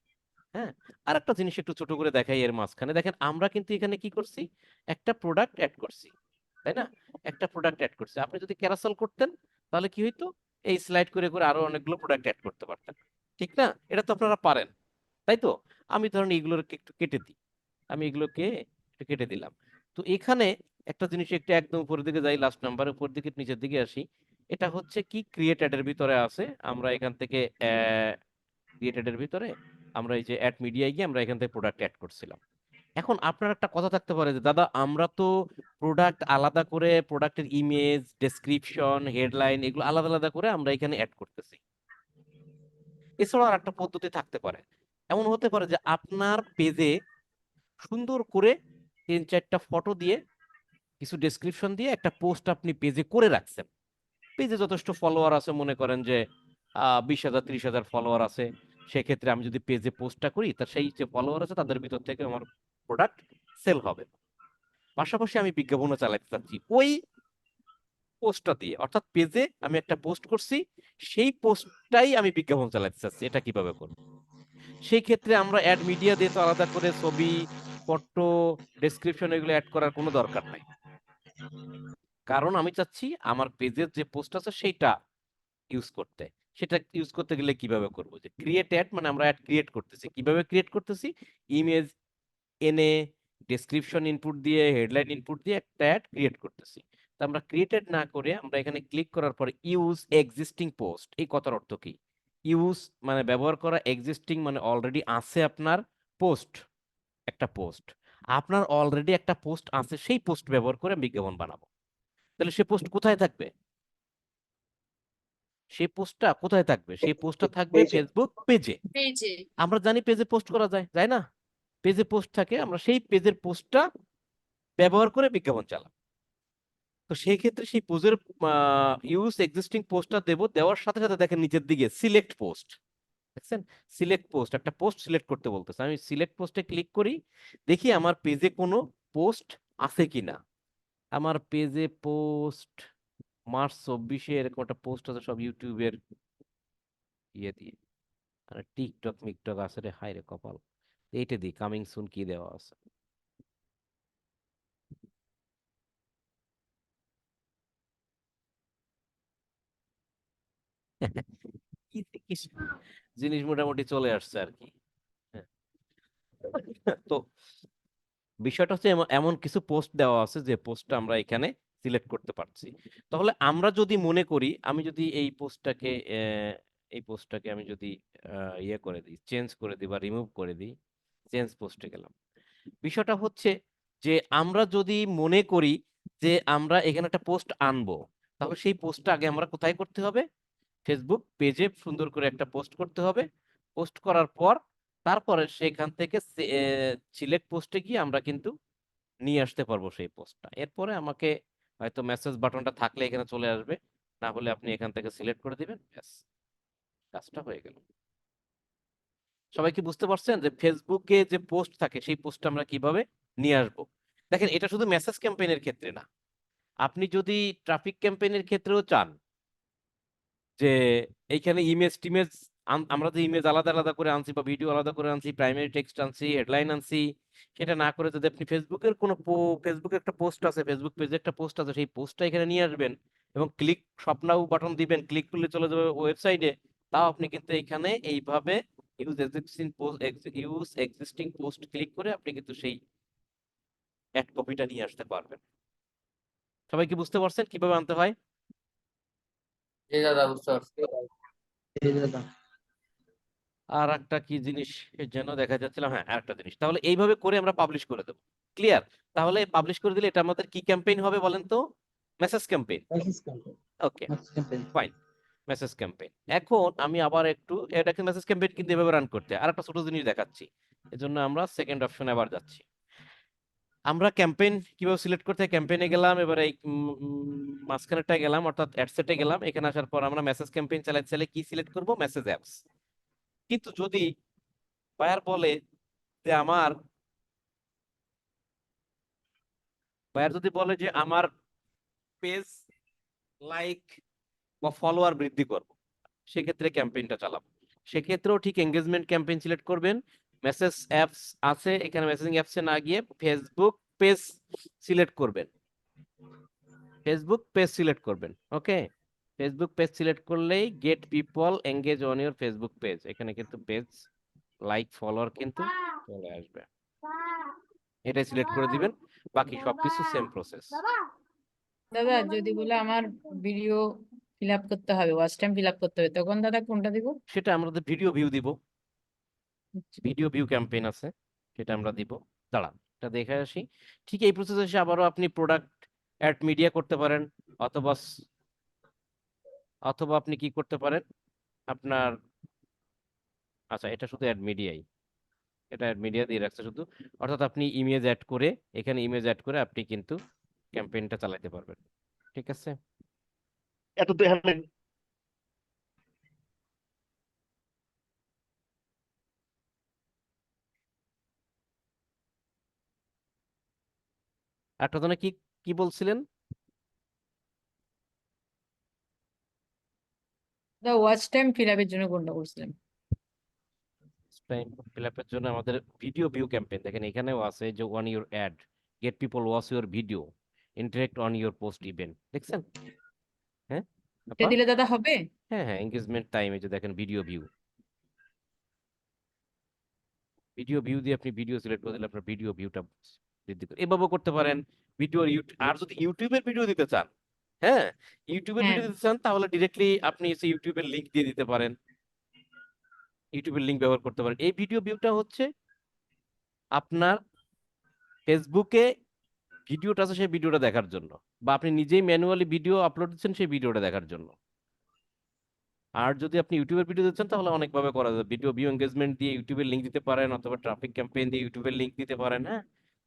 হ্যাঁ, আর একটা জিনিস একটু ছোট করে দেখাই এর মাঝখানে, দেখেন আমরা কিন্তু এখানে কি করছি, একটা প্রোডাক্ট অ্যাড করছি, তাই না? একটা প্রোডাক্ট অ্যাড করছি। আপনি যদি ক্যারাসেল করতেন তাহলে কি হইতো, এই স্লাইড করে করে আরো অনেকগুলো প্রোডাক্ট অ্যাড করতে পারতেন, ঠিক না? এটা তো আপনারা পারেন, তাই তো? আমি ধরেন এগুলোকে একটু কেটে দিই, আমি এগুলোকে একটু কেটে দিলাম। তো এখানে একটা জিনিস একটু একদম উপরের দিকে যাই, লাস্ট নাম্বার উপর দিকে নিচের দিকে আসি, এটা হচ্ছে কি ক্রিয়েটেড এর ভিতরে আছে, আমরা এখান থেকে ক্রিয়েটেড এর ভিতরে আমরা এই যে অ্যাড মিডিয়ায় গিয়ে আমরা এখান থেকে প্রোডাক্ট অ্যাড করছিলাম। এখন আপনার একটা কথা থাকতে পারে যে দাদা আমরা তো প্রোডাক্ট আলাদা করে, প্রোডাক্টের ইমেজ, ডেসক্রিপশন, হেডলাইন এগুলো আলাদা আলাদা করে আমরা এখানে অ্যাড করতেছি। এছাড়াও আর একটা পদ্ধতি থাকতে পারে, এমন হতে পারে যে আপনার পেজে সুন্দর করে 3-4টা ফটো দিয়ে কিছু ডেসক্রিপশন দিয়ে একটা পোস্ট আপনি পেজে করে রাখছেন। পেজে যথেষ্ট ফলোয়ার আছে, মনে করেন যে 20,000 30,000 ফলোয়ার আছে, সেক্ষেত্রে আমি যদি পেজে পোস্টটা করি তা সেই যে ফলোয়ার আছে তাদের ভিতর থেকে আমার প্রোডাক্ট সেল হবে। পাশাপাশি আমি বিজ্ঞাপনও চালাতে চাচ্ছি ওই পোস্টটা দিয়ে, অর্থাৎ পেজে আমি একটা পোস্ট করছি, সেই পোস্টটাই আমি বিজ্ঞাপন চালাতে চাচ্ছি, এটা কিভাবে করব? সেই ক্ষেত্রে আমরা অ্যাড মিডিয়া দিয়ে তো আলাদা করে ছবি, ফটো, ডেসক্রিপশন এগুলো অ্যাড করার কোনো দরকার নাই, কারণ আমি চাচ্ছি আমার পেজের যে পোস্ট আছে সেইটা ইউজ করতে। সেটা ইউজ করতে গেলে কিভাবে করব, যে ক্রিয়েট অ্যাড, মানে আমরা অ্যাড ক্রিয়েট করতেছি, কিভাবে ক্রিয়েট করতেছি, ইমেজ এনে ডেসক্রিপশন ইনপুট দিয়ে হেডলাইন ইনপুট দিয়ে একটা অ্যাড ক্রিয়েট করতেছি। তো আমরা ক্রিয়েটেড না করে আমরা এখানে ক্লিক করার পরে ইউজ এক্সিস্টিং পোস্ট, এই কথার অর্থ কি? ইউজ মানে ব্যবহার করা, এক্সিস্টিং মানে অলরেডি আছে আপনার পোস্ট, একটা পোস্ট, আপনার অলরেডি একটা পোস্ট আছে, সেই পোস্ট ব্যবহার করে বিজ্ঞাপন বানাবো। তাহলে সে পোস্ট কোথায় থাকবে? সেই পোস্টটা কোথায় থাকবে? সেই পোস্টটা থাকবে পেজে। ফেসবুক পেজে। পেজে। আমরা জানি পেজে পোস্ট করা যায়, তাই না? পেজে পোস্ট থাকে, আমরা সেই পেজের পোস্টটা ব্যবহার করে বিজ্ঞাপন চালাম। তো সেই ক্ষেত্রে সেই পোজের ইউজ এক্সিস্টিং পোস্টটা দেব, দেওয়ার সাথে সাথে দেখেন নিচের দিকে সিলেক্ট পোস্ট, দেখছেন? সিলেক্ট পোস্ট, একটা পোস্ট সিলেক্ট করতে বলতেছে, আমি সিলেক্ট পোস্টে ক্লিক করি, দেখি আমার পেজে কোনো পোস্ট আছে কিনা। আমার পেজে পোস্ট মার্চ 24-এ এরকম একটা পোস্ট আছে, সব ইউটিউবের ইয়ে দিয়ে, আর টিকটক মিকটক আছে রে, হাই রে কপাল। এইটা দিই কামিং সুন কি দেওয়া আছে। কিছু জিনিস মোটামুটি চলে আসছে আর কি। হ্যাঁ। তো বিষয়টা হচ্ছে এমন এমন কিছু পোস্ট দেওয়া আছে যে পোস্টটা আমরা এখানে সিলেক্ট করতে পারছি। তাহলে আমরা যদি মনে করি, আমি যদি এই পোস্টটাকে আমি যদি ইয়ে করে দিই, চেঞ্জ করে দিই বা রিমুভ করে দিই, চেঞ্জ পোস্টে গেলাম। বিষয়টা হচ্ছে যে আমরা যদি মনে করি যে আমরা এখানে একটা পোস্ট আনবো, তাহলে সেই পোস্টটা আগে আমরা কোথায় করতে হবে? ফেসবুক পেজে সুন্দর করে একটা পোস্ট করতে হবে। পোস্ট করার পর তারপরে সেখান থেকে সিলেক্ট পোস্টে গিয়ে আমরা কিন্তু নিয়ে আসতে পারবো সেই পোস্টটা। এরপরে আমাকে হয়তো মেসেজ বাটনটা থাকলে এখানে চলে আসবে, না হলে আপনি এখান থেকে সিলেক্ট করে দিবেন, ব্যাস কাজটা হয়ে গেল। সবাই কি বুঝতে পারছেন যে ফেসবুকে যে পোস্ট থাকে সেই পোস্টটা আমরা কিভাবে নিয়ে আসবো? দেখেন, এটা শুধু মেসেজ ক্যাম্পেইনের ক্ষেত্রে না, আপনি যদি ট্রাফিক ক্যাম্পেইনের ক্ষেত্রেও চান যে এইখানে ইমেজ টিমেজ, আমরা যে ইমেজ আলাদা আলাদা করে আনছি বা ভিডিও আলাদা করে আনছি, প্রাইমারি টেক্সট আনছি, হেডলাইন আনছি, সেটা না করে যদি আপনি ফেসবুকের কোনো ফেসবুকে একটা পোস্ট আছে, ফেসবুক পেজে একটা পোস্ট আছে, সেই পোস্টটা এখানে নিয়ে আসবেন এবং ক্লিক শপ নাও বাটন দিবেন, ক্লিক করলে চলে যাবে ওয়েবসাইটে। তাও আপনি কিন্তু এখানে এইভাবে ইউজ এক্সিস্টিং পোস্ট ক্লিক করে আপনি কিন্তু সেই অ্যাড কপিটা নিয়ে আসতে পারবেন। সবাই কি বুঝতে পারছেন কিভাবে আনতে হয়? জি দাদা, বুঝতে পারছি। এই দাদা আর একটা কি জিনিস যেন দেখা যাচ্ছিল, হ্যাঁ আর একটা জিনিস, তাহলে এইভাবে করে আমরা পাবলিশ করে দেবো। ক্লিয়ার? তাহলে পাবলিশ করে দিলে এটা আমাদের কি ক্যাম্পেইন হবে বলেন তো? Message campaign. মেসেজ ক্যাম্পেইন ওকে, ফাইন, মেসেজ ক্যাম্পেইন। এখন আমি আবার একটু এটাকে মেসেজ ক্যাম্পেইন কিন্তু এভাবে রান করতে হয়। আর একটা ছোট জিনিস দেখাচ্ছি, এজন্য আমরা সেকেন্ড অপশনে আবার যাচ্ছি। আমরা ক্যাম্পেইন কিভাবে সিলেক্ট করতে হয়, ক্যাম্পেইনে গেলাম, এবারে এই মাঝখানেরটা গেলাম, অর্থাৎ অ্যাডসেটে গেলাম। এখানে আসার পর আমরা মেসেজ ক্যাম্পেইন চালাতে চাইলে কি সিলেক্ট করব? Message apps. কিন্তু যদি বায়ার বলে যে আমার বায়ার যদি বলে যে আমার পেজ লাইক বা ফলোয়ার বৃদ্ধি করব, সেক্ষেত্রে ক্যাম্পেইনটা চালাবো। সেক্ষেত্রেও ঠিক এঙ্গেজমেন্ট ক্যাম্পেইন সিলেক্ট করবেন। মেসেজ অ্যাপস আছে, এখানে মেসেজিং অ্যাপসে না গিয়ে ফেসবুক পেজ সিলেক্ট করবেন, ফেসবুক পেজ সিলেক্ট করবেন। ওকে, ফেসবুক পেজ সিলেক্ট করলেই gate people engage on your Facebook page, এখানে কিন্তু পেজ লাইক ফলোয়ার কিন্তু চলে আসবে। এটাই সিলেক্ট করে দিবেন, বাকি সবকিছু সেম প্রসেস। দাদা যদি বলে আমার ভিডিও ফিল আপ করতে হবে, ওয়াচ টাইম ফিল আপ করতে হবে, তখন দাদা কোনটা দিব? সেটা আমাদের ভিডিও ভিউ দিব, ভিডিও ভিউ ক্যাম্পেইন আছে, সেটা আমরা দিব। দাঁড়ান এটা দেখে আসি। ঠিক এই প্রসেস এসে আবারও আপনি প্রোডাক্ট অ্যাড মিডিয়া করতে পারেন, অথবা অথবা আপনি কি করতে পারেন আপনার, আচ্ছা এটা শুধু অ্যাড মিডিয়াই, এটা অ্যাড মিডিয়া দিয়ে রাখছে শুধু, অর্থাৎ আপনি ইমেজ অ্যাড করে, এখানে ইমেজ অ্যাড করে আপনি কিন্তু ক্যাম্পেইনটা চালাতে পারবেন। ঠিক আছে? এত তো এখানে একটা জনে কি কি বলছিলেন? দাদা ওয়াচ টাইম ফিল আপের জন্য কোনটা করছিলাম? টাইম ফিল আপের জন্য আমাদের ভিডিও ভিউ ক্যাম্পেইন, দেখেন এখানেও আছে যে on your add, gate people watch your video, interact on your post event, দেখছেন? হ্যাঁ এটা আপা? দিলে দাদা হবে? হ্যাঁ হ্যাঁ, এঙ্গেজমেন্ট টাইম, এই যে দেখেন ভিডিও ভিউ, ভিডিও ভিউ দিয়ে আপনি ভিডিও সিলেক্ট করে দিলে আপনার ভিডিও ভিউটা বৃদ্ধি করে, এভাবেও করতে পারেন। ভিডিও আর যদি ইউটিউবের ভিডিও দিতে চান, হ্যাঁ ইউটিউবের হ্যাঁ ভিডিও দিতে চান, তাহলে ডিরেক্টলি আপনি ইউটিউবের লিংক দিয়ে দিতে পারেন, ইউটিউবের লিংক ব্যবহার করতে পারেন। এই ভিডিও ভিউটা হচ্ছে আপনার ফেসবুকে ভিডিওটা আছে সেই ভিডিওটা দেখার জন্য, বা আপনি নিজেই ম্যানুয়ালি ভিডিও আপলোড দিচ্ছেন সেই ভিডিওটা দেখার জন্য। আর যদি আপনি ইউটিউবের ভিডিও দিচ্ছেন তাহলে অনেকভাবে করা যায়, ভিডিও ভিউ এঙ্গেজমেন্ট দিয়ে ইউটিউবের লিংক দিতে পারেন, অথবা ট্রাফিক ক্যাম্পেইন দিয়ে ইউটিউবের লিংক দিতে পারেন। হ্যাঁ,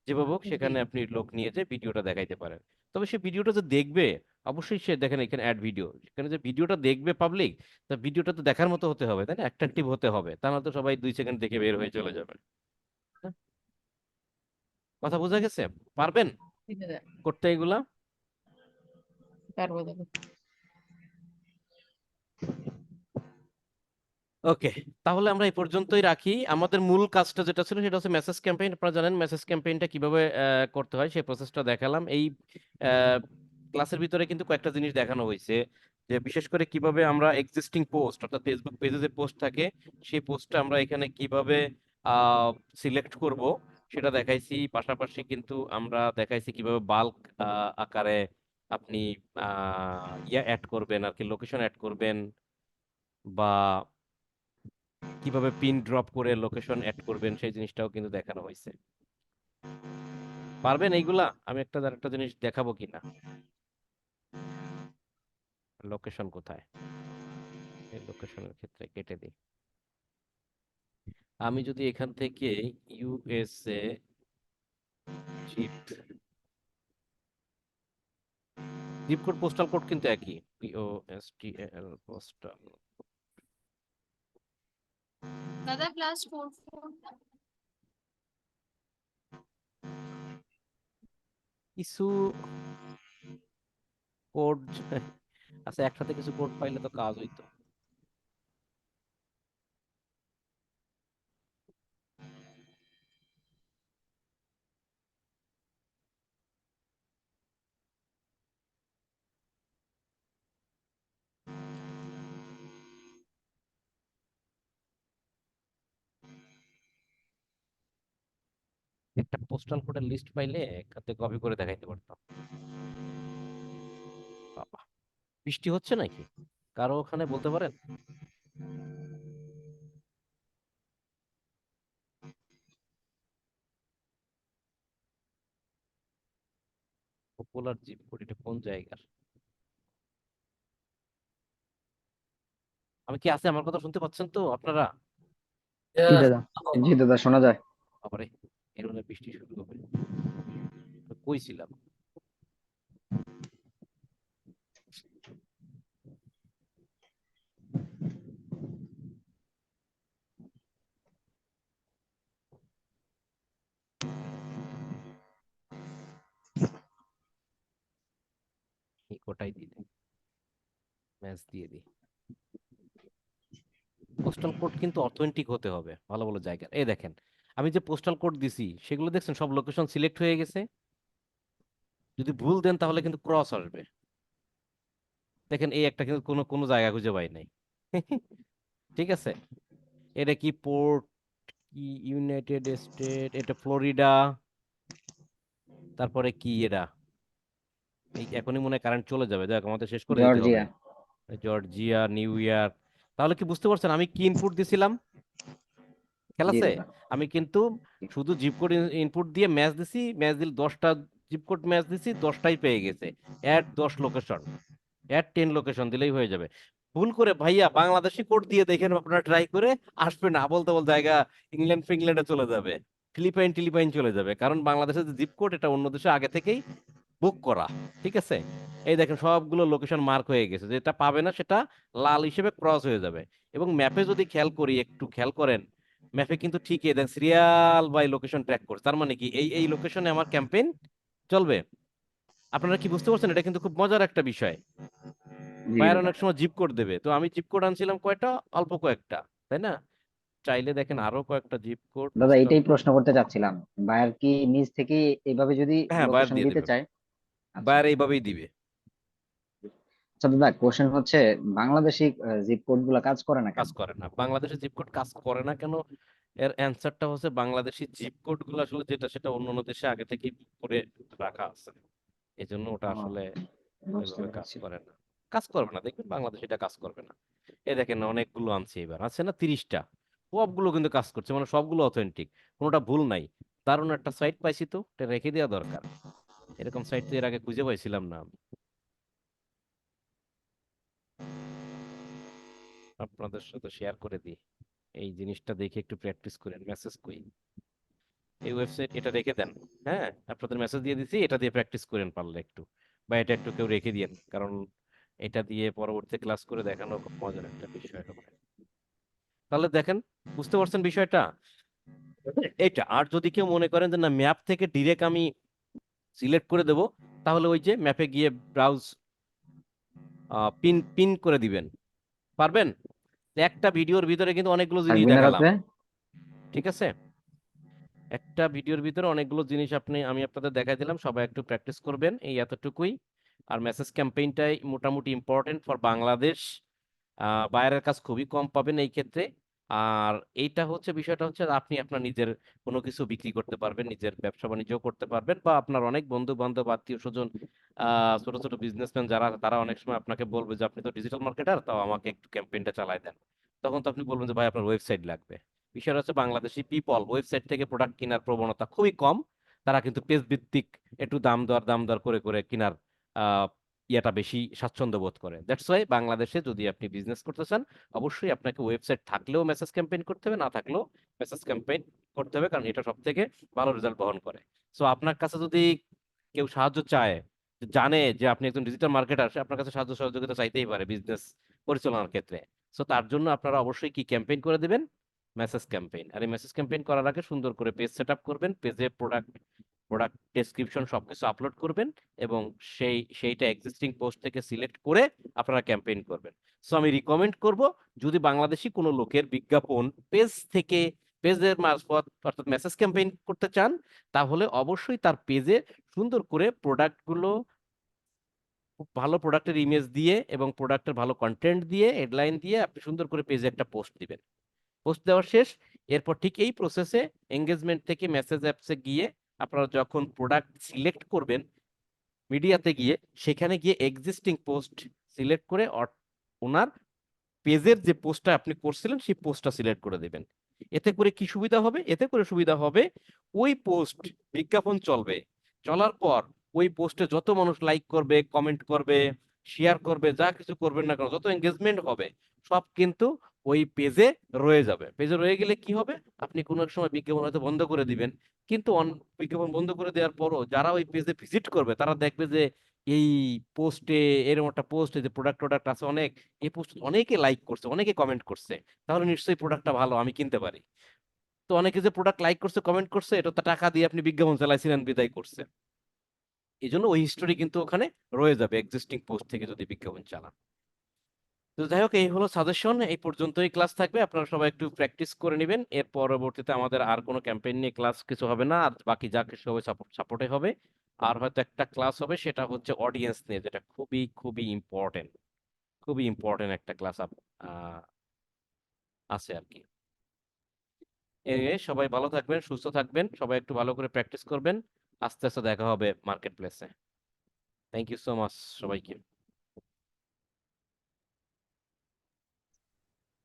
যেভাবে হোক জি সেখানে আপনি লোক নিয়ে যে ভিডিওটা দেখাইতে পারেন। তবে সে ভিডিওটা যে দেখবে, অবশ্যই সে দেখেন এখানে অ্যাড ভিডিও, সেখানে যে ভিডিওটা দেখবে পাবলিক, তা ভিডিওটা তো দেখার মতো হতে হবে, তাই না? অ্যাট্রাকটিভ হতে হবে, তা না তো সবাই 2 সেকেন্ড দেখে বের হয়ে চলে যাবে। হ্যাঁ? কথা বোঝা গেছে? পারবেন জি দাদা, করতে এগুলা? পারবো দাদা। ওকে, তাহলে আমরা এই পর্যন্তই রাখি। আমাদের মূল কাজটা যেটা ছিল সেটা হচ্ছে মেসেজ ক্যাম্পেইন। আপনারা জানেন মেসেজ ক্যাম্পেইনটা কিভাবে করতে হয়, সেই প্রসেসটা দেখালাম। এই ক্লাসের ভিতরে কিন্তু কয়েকটা জিনিস দেখানো হয়েছে, যে বিশেষ করে কিভাবে আমরা এক্সিস্টিং পোস্ট, অর্থাৎ ফেসবুক পেজে যে পোস্ট থাকে সেই পোস্টটা আমরা এখানে কিভাবে সিলেক্ট করব সেটা দেখাইছি। পাশাপাশি কিন্তু আমরা দেখাইছি কিভাবে বাল্ক আকারে আপনি ইয়া অ্যাড করবেন আর কি, লোকেশন অ্যাড করবেন, বা কিভাবে পিন ড্রপ করে লোকেশন অ্যাড করবেন সেই জিনিসটাও কিন্তু দেখানো হয়েছে। পারবেন এইগুলা? আমি একটা জিনিস দেখাবো কিনা। লোকেশন কোথায়? এই লোকেশনের ক্ষেত্রে কেটে দিই। আমি যদি এখান থেকে USA zip zip code postal code কিন্তু একই, POSTAL পোস্টাল। দাদা +44 কিছু কোড আচ্ছা, একসাথে কিছু কোড পাইলে তো কাজ হইতো। একটা পোস্টাল কোডের লিস্ট পাইলে একাতে কপি করে দেখাইতে পারতাম। বাবা, বৃষ্টি হচ্ছে নাকি কারো ওখানে বলতে পারেন? পপুলার জিপ কোড এটা কোন জায়গার? আমি কি আছে, আমার কথা শুনতে পাচ্ছেন তো আপনারা? জি Yes. দাদা। জি দাদা, শোনা যায়। আবারে এরকম বৃষ্টি শুরু হবে, কই ছিলাম? এই কোটাই দিয়ে দিই, ম্যাচ দিয়ে দিই। পোস্টাল কোড কিন্তু অথেন্টিক হতে হবে, ভালো ভালো জায়গার। এই দেখেন, আমি যে পোস্টাল কোড দিছি সেগুলো দেখছেন সব লোকেশন সিলেক্ট হয়ে গেছে। যদি ভুল দেন তাহলে কিন্তু ক্রস আসবে। দেখেন এই একটা কিন্তু কোনো কোনো জায়গা খুঁজে পাই নাই। ঠিক আছে, এটা কি পোর্ট, কি ইউনাইটেড স্টেট, এটা ফ্লোরিডা, তারপরে কি এটা, এই এখনই মনে হয় কারেন্ট চলে যাবে, দেখ আমাদের শেষ করে দিতে হবে। জর্জিয়া। Georgia, new York. তাহলে কি বুঝতে পারছেন আমি কি ইনপুট দিছিলাম? খেয়াল জি আছে? দাদা। আমি কিন্তু শুধু জিপ কোড ইনপুট দিয়ে ম্যাচ দিছি, ম্যাচ দিলে 10টা জিপ কোড ম্যাচ দিছি, 10টাই পেয়ে গেছে। অ্যাড 10 লোকেশন, অ্যাড 10 লোকেশন দিলেই হয়ে যাবে। ভুল করে ভাইয়া বাংলাদেশি কোড দিয়ে দেখেন, আপনারা ট্রাই করে আসবে না, বলতে বলতে জায়গা ইংল্যান্ড ফিংল্যান্ডে চলে যাবে, ফিলিপাইন টিলিপাইন চলে যাবে, কারণ বাংলাদেশের যে জিপ কোড এটা অন্য দেশে আগে থেকেই বুক করা। ঠিক আছে, এই দেখেন সবগুলো লোকেশন মার্ক হয়ে গেছে, যেটা পাবে না সেটা লাল হিসেবে ক্রস হয়ে যাবে। এবং ম্যাপে যদি খেয়াল করি, একটু খেয়াল করেন, ম্যাপে কিন্তু ঠিকই দেন সিরিয়াল বাই লোকেশন ট্র্যাক করছে, তার মানে কি এই এই লোকেশনে আমার ক্যাম্পেইন চলবে। আপনারা কি বুঝতে পারছেন? এটা কিন্তু খুব মজার একটা বিষয়। জি বায়ার দাদা। অনেক সময় জিপ কোড দেবে, তো আমি জিপ কোড আনছিলাম কয়টা, অল্প কয়েকটা, তাই না? চাইলে দেখেন আরো কয়েকটা জিপ কোড দাদা, এটাই প্রশ্ন করতে চাচ্ছিলাম। বায়ার কি নিজ থেকে এভাবে যদি হ্যাঁ বায়ার লোকেশন দিয়ে দিতে দেবে, চায়? আচ্ছা। বায়ার এইভাবেই দিবে। আচ্ছা দাদা, কোশ্চেন হচ্ছে বাংলাদেশি জিপ কোড গুলা কাজ করে না কেন? কাজ করে না বাংলাদেশের জিপ কোড, কাজ করে না কেন? এর অ্যান্সারটা হচ্ছে বাংলাদেশি জিপ কোড গুলো আসলে যেটা সেটা অন্য অন্য দেশে আগে থেকে করে রাখা আছে, এই জন্য ওটা ও, আসলে বুঝতে ওইভাবে কাজ পেরেছি। করে না। কাজ করবে না, দেখবেন বাংলাদেশ এটা কাজ করবে না। এই দেখেন অনেকগুলো আনছে, এবার আছে না 30টা, সবগুলো কিন্তু কাজ করছে, মানে সবগুলো অথেন্টিক, কোনোটা ভুল নাই। দারুণ একটা সাইট পাইছি তো, এটা রেখে দেওয়া দরকার। এরকম সাইট তো এর আগে খুঁজে পাইছিলাম না আমি। আপনাদের সাথে শেয়ার করে দিই, এই জিনিসটা দেখে একটু প্র্যাকটিস করেন। মেসেজ কই, এই ওয়েবসাইট, এটা রেখে দেন। হ্যাঁ, আপনাদের মেসেজ দিয়ে দিছি, এটা দিয়ে প্র্যাকটিস করেন পারলে একটু, বা এটা একটু কেউ রেখে দিয়েন, কারণ এটা দিয়ে পরবর্তী ক্লাস করে দেখানো খুব মজার একটা বিষয় হবে। তাহলে দেখেন, বুঝতে পারছেন বিষয়টা এটা। আর যদি কেউ মনে করেন যে না ম্যাপ থেকে ডিরেক্ট আমি সিলেক্ট করে দেব, তাহলে ওই যে ম্যাপে গিয়ে ব্রাউজ পিন পিন করে দিবেন, পারবেন? একটা ভিডিওর ভিতরে কিন্তু অনেকগুলো আর জিনিস উইনার দেখালাম। আসবে? ঠিক আছে, একটা ভিডিওর ভিতরে অনেকগুলো জিনিস আমি আপনাদের দেখাই দিলাম, সবাই একটু প্র্যাকটিস করবেন, এই এতটুকুই। আর মেসেজ ক্যাম্পেইনটাই মোটামুটি ইম্পর্টেন্ট ফর বাংলাদেশ। বাইরের কাজ খুবই কম পাবেন এই ক্ষেত্রে। আর এইটা হচ্ছে বিষয়টা হচ্ছে আপনি আপনার নিজের কোনো কিছু বিক্রি করতে পারবেন, নিজের ব্যবসা বাণিজ্য করতে পারবেন, বা আপনার অনেক বন্ধু বান্ধব আত্মীয় স্বজন, ছোট ছোট বিজনেসম্যান যারা, তারা অনেক সময় আপনাকে বলবে যে আপনি তো ডিজিটাল মার্কেটার, তাও আমাকে একটু ক্যাম্পেইনটা চালায় দেন। তখন তো আপনি বলবেন যে ভাই আপনার ওয়েবসাইট লাগবে। বিষয়টা হচ্ছে বাংলাদেশি পিপল ওয়েবসাইট থেকে প্রোডাক্ট কেনার প্রবণতা খুবই কম, তারা কিন্তু পেজ ভিত্তিক একটু দাম দর করে করে কেনার আহ, ইয়েটা বেশি স্বাচ্ছন্দ্য বোধ করে। দ্যাটস ওয়াই বাংলাদেশে যদি আপনি বিজনেস করতে চান, অবশ্যই আপনাকে ওয়েবসাইট থাকলেও মেসেজ ক্যাম্পেইন করতে হবে, না থাকলেও মেসেজ ক্যাম্পেইন করতে হবে, কারণ এটা সব থেকে ভালো রেজাল্ট বহন করে। সো আপনার কাছে যদি কেউ সাহায্য চায়, জানে যে আপনি একজন ডিজিটাল মার্কেটার, সে আপনার কাছে সাহায্য সহযোগিতা চাইতেই পারে বিজনেস পরিচালনার ক্ষেত্রে। সো তার জন্য আপনারা অবশ্যই কি ক্যাম্পেইন করে দিবেন, মেসেজ ক্যাম্পেইন। আর এই মেসেজ ক্যাম্পেইন করার আগে সুন্দর করে পেজ সেট আপ করবেন, পেজে প্রোডাক্ট ডেসক্রিপশন সবকিছু আপলোড করবেন, এবং সেইটা এক্সিস্টিং পোস্ট থেকে সিলেক্ট করে আপনারা ক্যাম্পেইন করবেন। সো আমি রিকমেন্ড করব, যদি বাংলাদেশি কোনো লোকের বিজ্ঞাপন পেজ থেকে, পেজের মারফত অর্থাৎ মেসেজ ক্যাম্পেইন করতে চান, তাহলে অবশ্যই তার পেজে সুন্দর করে প্রোডাক্টগুলো, খুব ভালো প্রোডাক্টের ইমেজ দিয়ে এবং প্রোডাক্টের ভালো কন্টেন্ট দিয়ে, হেডলাইন দিয়ে আপনি সুন্দর করে পেজে একটা পোস্ট দিবেন। পোস্ট দেওয়ার শেষ, এরপর ঠিক এই প্রসেসে এঙ্গেজমেন্ট থেকে মেসেজ অ্যাপসে গিয়ে আপনারা যখন প্রোডাক্ট সিলেক্ট করবেন, মিডিয়াতে গিয়ে সেখানে গিয়ে এক্সিস্টিং পোস্ট সিলেক্ট করে ওনার পেজের যে পোস্টটা আপনি করছিলেন সেই পোস্টটা সিলেক্ট করে দেবেন। এতে করে কি সুবিধা হবে? এতে করে সুবিধা হবে, ওই পোস্ট বিজ্ঞাপন চলবে, চলার পর ওই পোস্টে যত মানুষ লাইক করবে, কমেন্ট করবে, শেয়ার করবে, যা কিছু করবেন না কেন, যত এঙ্গেজমেন্ট হবে, সব কিন্তু ওই পেজে রয়ে যাবে। পেজে রয়ে গেলে কি হবে, আপনি কোনো এক সময় বিজ্ঞাপন হয়তো বন্ধ করে দিবেন, কিন্তু বিজ্ঞাপন বন্ধ করে দেওয়ার পরও যারা ওই পেজে ভিজিট করবে, তারা দেখবে যে এই পোস্টে, এরকম একটা পোস্টে যে প্রোডাক্ট আছে অনেক, এই পোস্ট অনেকে লাইক করছে, অনেকে কমেন্ট করছে, তাহলে নিশ্চয়ই প্রোডাক্টটা ভালো, আমি কিনতে পারি। তো অনেকে যে প্রোডাক্ট লাইক করছে, কমেন্ট করছে, এটা তো টাকা দিয়ে আপনি বিজ্ঞাপন চালাইছিলেন বিদায় করছে। এই জন্য ওই হিস্টোরি কিন্তু ওখানে রয়ে যাবে এক্সিস্টিং পোস্ট থেকে যদি বিজ্ঞাপন চালান। তো যাই হোক, এই হলো সাজেশন, এই পর্যন্তই ক্লাস থাকবে, আপনারা সবাই একটু প্র্যাকটিস করে নেবেন। এর পরবর্তীতে আমাদের আর কোনো ক্যাম্পেইন নিয়ে ক্লাস কিছু হবে না, আর বাকি যা কিছু হবে সাপোর্টে হবে। আর হয়তো একটা ক্লাস হবে, সেটা হচ্ছে অডিয়েন্স নিয়ে, যেটা খুবই খুবই ইম্পর্টেন্ট, খুবই ইম্পর্টেন্ট একটা ক্লাস আছে আর কি। সবাই ভালো থাকবেন, সুস্থ থাকবেন, সবাই একটু ভালো করে প্র্যাকটিস করবেন। আস্তে আস্তে দেখা হবে মার্কেট প্লেসে। থ্যাংক ইউ সো মাচ সবাইকে।